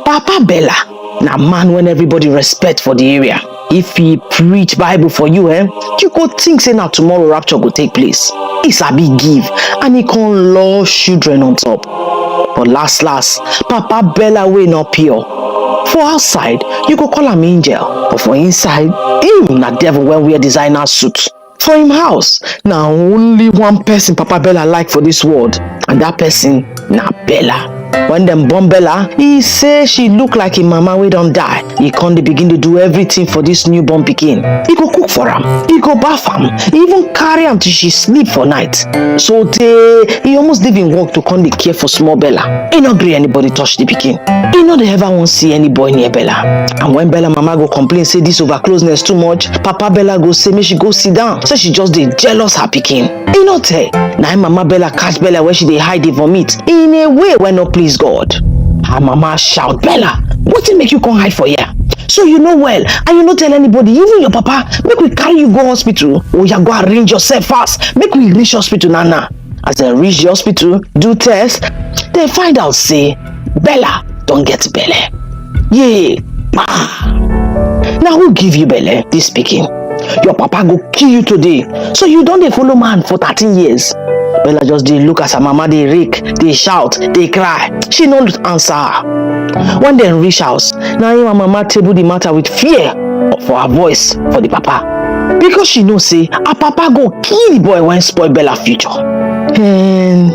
Papa Bella, na man when everybody respect for the area. If he preach Bible for you, you go think say now tomorrow rapture go take place. He sabi give and he can love children on top. But last, Papa Bella way not pure. For outside, you go call him angel. But for inside, him na devil when wear designer suit. For him house, now only one person Papa Bella like for this world. And that person na Bella. When them born Bella, he say she look like him mama wey don die. He can't begin to do everything for this newborn pikin. He go cook for am, he go bath am, he even carry am till she sleep for night. So he almost leave him work to come dey care for small Bella. He no gree anybody touch the pikin. He no dey ever wan see any boy near Bella. And when Bella mama go complain say this over closeness too much, Papa Bella go say make she go sit down. Say she just dey jealous her pikin. He no tell. Na him mama Bella catch Bella where she dey hide the vomit in a way wey no please God. Her mama shout, Bella, wetin make you come hide for here? So you know well and you no tell anybody, even your papa, make we carry you go hospital. Oh, you go arrange yourself fast, make we reach hospital now. As they reach the hospital, do test, they find out say Bella don't get belle. Yeah. Now who give you belle? This speaking. Your papa go kill you today. So you don't dey follow man for 13 years. Bella just dey look as her mama dey rake, dey shout, dey cry. She no answer her. When they reach house, now her mama table the matter with fear for her voice for the papa. Because she know say her papa go kill the boy when spoil Bella future. And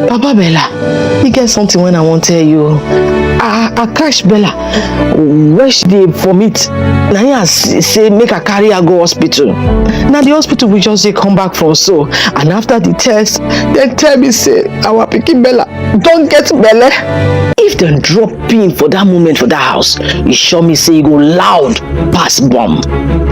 Papa Bella, you get something when I want tell you. I catch Bella where she dey vomit. Now I say make her carry her go hospital. Now the hospital we just dey come back from so, and after the test, they tell me say our pikin Bella don't get belle. If dem drop pin for that moment for that house, e sure me say e go loud pass bomb.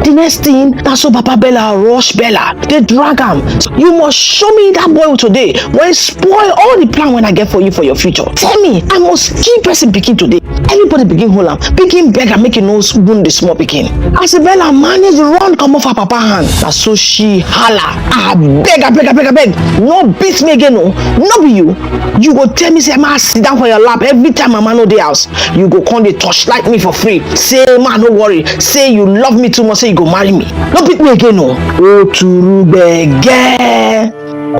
The next thing, na so Papa Bella rush Bella. They drag am. You must show me that boy today when spoil all the plan when I get for you for your future. Tell me, I must kill person pikin today. Everybody begin hold am, begin beg am make e no wound the small pikin. As Bella manage run come off her papa hand, na so she holla, I beg, no beat me again, no be you. You go tell me say ma sit down for your lap every time mama no dey house. You go come dey torchlight me for free. Say ma no worry, say you love me too much, say you go marry me. No beat me again, no. Oturubege.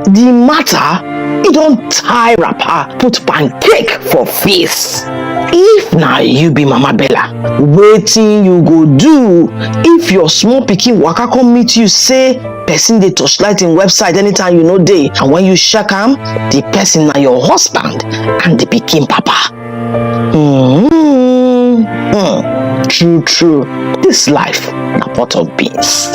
The matter, he don't tie wrapper, put pancake for face. If now you be Mama Bella, waiting you go do if your small pikin waka come meet you say person dey torchlight in website anytime you know day, and when you check am, the person na your husband and the pikin papa. True. This life na pot of beans.